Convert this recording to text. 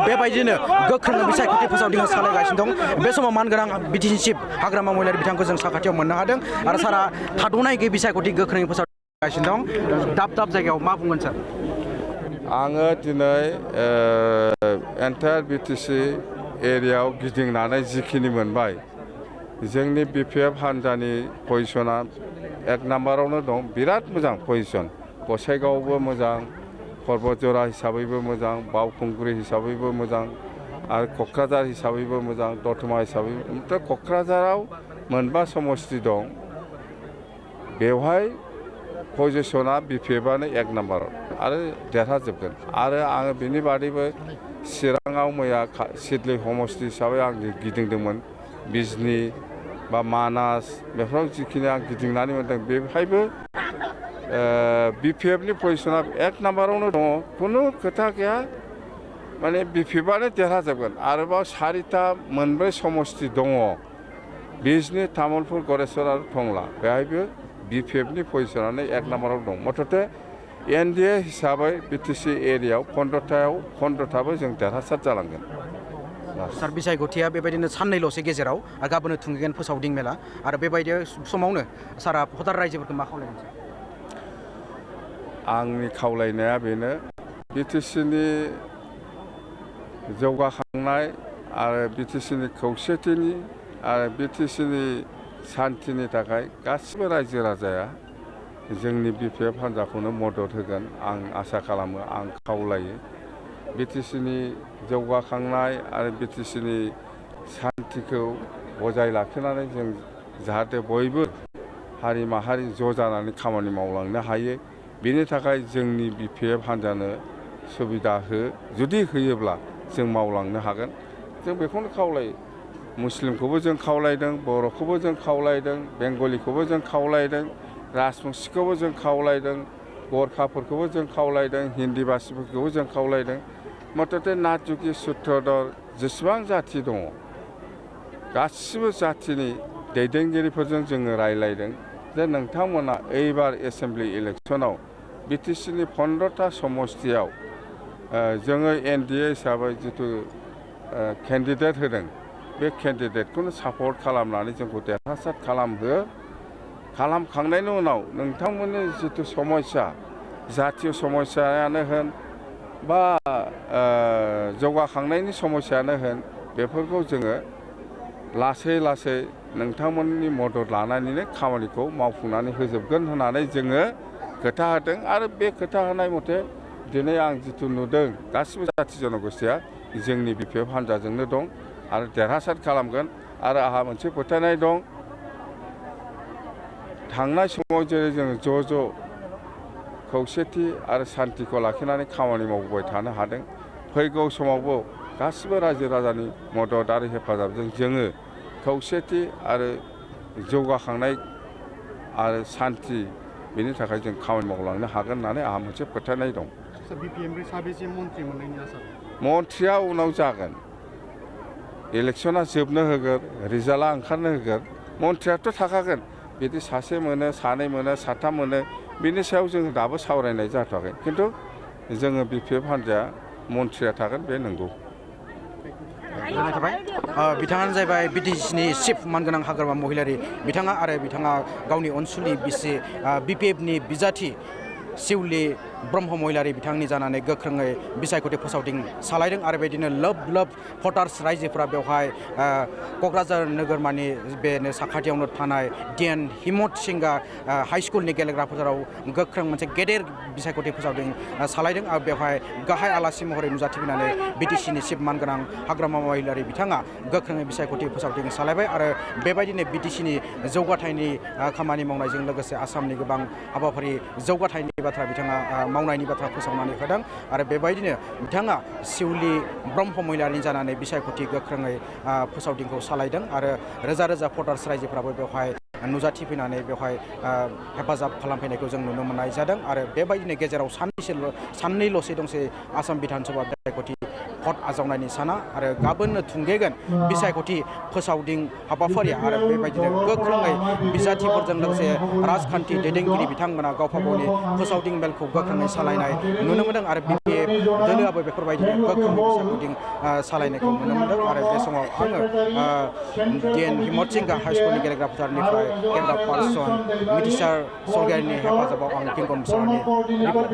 बेबायदिनो गोख्रों बिसायख'थि फोसावदिं सालायगासिनो दं बे समाव मानगोनां बिटिसि चिफ हाग्रामा महिलारि बिथांखौ जों साखाथियाव मोननो हादों आरो सारा थाद'नाय गैयै बिसायख'थि गोख्रोङै फोसावगासिनो दं दाब दाब जायगायाव मा बुंगोन सार आङो दिनै एन्टायार बिटिसि एरियायाव गिदिंनानै जिखिनि मोनबाय जोंनि बिपिएफ हान्जानि पजिशना एक नाम्बारावनो दं बिराद मोजां पजिशन गसाइगावबो मोजां पर्बतजरा हिसाबैबो मोजां बावखुंग्रि हिसाबैबो मोजां आरो क'क्राझार हिसाबैबो मोजां दतमा हिसाबै क'क्राझाराव मोनबा समस्ति दं बेवहाय पजिशना बिपिएफआनो एक नाम्बाराव आरो देरहाजोबगोन आरो आङो बेनि बादैबो चिराङाव मैया सिडली समस्ति हिसाबै आं गिदिंदोंमोन बिजनी बा मानास बेफोराव जिखिनि आं गिदिंनानै मोनदों बेवहायबो बिपिएफनि पजिशना एक नाम्बारावनो दङ खुनु खोथा गैया माने बिपिएफआनो देरहाजोबगोन आरोबाव सारिथा मोनब्रै समस्ति दङ बिजनी तामुलपुर गरेस्वर आरो टंला बेहायबो बिपिएफनि पजिशनानो एक नाम्बाराव दं मथथे एनडिए हिसाबै बिटिसि एरियायाव 15थाबो जों देरहासार जालांगोन सार बिसायख'थिया बेबायदिनो साननैल'सो गेजेराव आरो गाबोन थुंगिगोन फोसावदिं मेला आरो बेबायदि समावनो सारा भटार रायजोफोरखौ मा खावलायगोन आंनि खावलायनाया बेनो बिटिसिनि जौगाखांनाय आरो बिटिसिनि खौसेथिनि आरो बिटिसिनि सान्थिनि थाखाय गासिबो रायजो राजाया जोंनि बिपिएफ हान्जाखौनो मदद होगोन आं आसा खालामो आं खावलायो बिटिसिनि जौगाखांनाय आरो बिटिसिनि सान्थिखौ बजाय लाखिनानै जों जाहाथे बयबो हारि माहारि ज' जानानै खामानि मावलांनो हायो बेनि थाखाय जोंनि बिपिएफ हान्जानो सुबिदा जुदि होयोब्ला जों मावलांनो हागोन जों बेखौनो खावलायो मुस्लिमखौबो जों खावलायदों बर'खौबो जों खावलायदों बेंगलिखौबो जों खावलायदों राजबंसिखौबो जों खावलायदों गरखाफोरखौबो जों खावलायदों हिन्दी भाषिफोरखौबो जों खावलायदों मथथे नाथजुगि सुत्रधर जेसेबां जाथि दङ गासिबो जाथिनि दैदेनगिरिफोरजों जोङो रायलायदों जे नोंथांमोना एबार एसेम्बलि इलेक्सनाव बिटिसिनि 15था समस्तियाव जोङो एनडिए हिसाबै जिथु केन्डिडेट होदों बे केन्डिडेटखौनो सापर्ट खालामनानै जोंखौ देरहासार खालामखांनायनि उनाव नोंथांमोननि जिथु समस्या जातीय समस्यायानो होन बा जौगाखांनायनि समस्यायानो होन बेफोरखौ जोङो लासै लासै नोंथांमोननि मदद लानानैनो खामानिखौ मावफुंनानै होजोबगोन होननानै जोङो खोथा होदों आरो बे खोथा होनाय मथे दिनै आं जिथु नुदों गासिबो जाथि जनगोष्ठिया जोंनि बिपिएफ हान्जाजोंनो दं आरो देरहासार खालामगोन आरो आंहा मोनसे फोथायनाय दं थांनाय समाव जेरै जोङो ज' खौसेथि आरो सान्थिखौ लाखिनानै खामानि मावबाय थानो हादों फैगौ समावबो गासिबो रायजो राजानि मदद आरो हेफाजाबजों जोङो खौसेथि आरो जौगाखांनाय आरो सान्थि बेनि थाखाय जों खामानि मावलांनो हागोन होननानै आंहा मोनसे फोथायनाय दं मन्थ्रिया उनाव जागोन इलेक्सना जोबनो होगोन रिजाल्टआ ओंखारनो होगोन मन्थ्रियाथ' थाखागोन बिदि सासे मोनो सानै मोनो साथाम मोनो बिनि सायाव जोङो दाबो सावरायनाय जाथ'वाखै खिन्थु जोङो बिपिएफ हान्जाया मन्थ्रिया थागोन बे नंगौ बिथाङानो जाहैबाय बिटिसिनि चिफ मानगोनां हाग्रामा महिलारि बिथाङा गावनि अनसुलि बिसि बिपिएफनि बिजाथि सिउलि ब्रह्म महिलारि बिथांनि जानानै गोख्रोङै बिसायख'थि फोसावदिं सालायदों आरो बेबायदिनो लोब भटार्स रायजोफोरा बेवहाय क'क्राझार नोगोरमानि बेनो साखाथियावनो थानाय डिएन हिमत सिंगा हाइ स्कुलनि गेलेग्रा फोथाराव गोख्रों मोनसे गेदेर बिसायख'थि फोसावदिं सालायदों आरो बेवहाय गाहाय आलासि महरै नुजाथिफैनानै बिटिसिनि चिफ मानगोनां हाग्रामा महिलारि बिथाङा गोख्रोङै बिसायख'थि फोसावदिं सालायबाय आरो बेबायदिनो बिटिसिनि जौगाथायनि खामानि मावनायजों लोगोसे आसामनि गोबां हाबाफारि जौगाथायनि बाथ्रा बिथाङा मावनायनि बाथ्रा फोसावनानै होदों आरो बेबायदिनो बिथाङा सिउलि ब्रह्म महिलारि जानानै बिसायख'थि गोख्रोङै फोसावदिंखौ सालायदों आरो रोजा रोजा भटार्स रायजोफ्राबो बेवहाय नुजाथिफैनानै बेवहाय हेफाजाब खालामफैनायखौ जों नुनो मोननाय जादों आरो बेबायदिनो गेजेराव साननैल'सै दंसै आसाम बिधान सभा बिसायख'थि भट आजावनायनि साना आरो गाबोननो थुंगेगोन बिसायख'थि फोसावदिं हाबाफारिया आरो बेबायदिनो गोख्रोङै बिजाथिफोरजों लोगोसे राजखान्थि दैदेनगिरि बिथांमोना गावबा गावनि फोसावदिं मेलखौ गोख्रोङै सालायनाय नुनो मोनदों आरो BPF दोलोआबो बेफोरबायदिनो गोख्रोङै बिसायख'थिं सालायनायखौ नुनो मोनदों आरो बे समाव आङो DN हिम्मत सिंह हाइ स्कुलनि गेलेग्रा फोथारनिफ्राय केमेरा पार्सन मिथिसार सरगियारिनि हेफाजाबाव आं पिंकन मुसाहारिनि रिपर्ट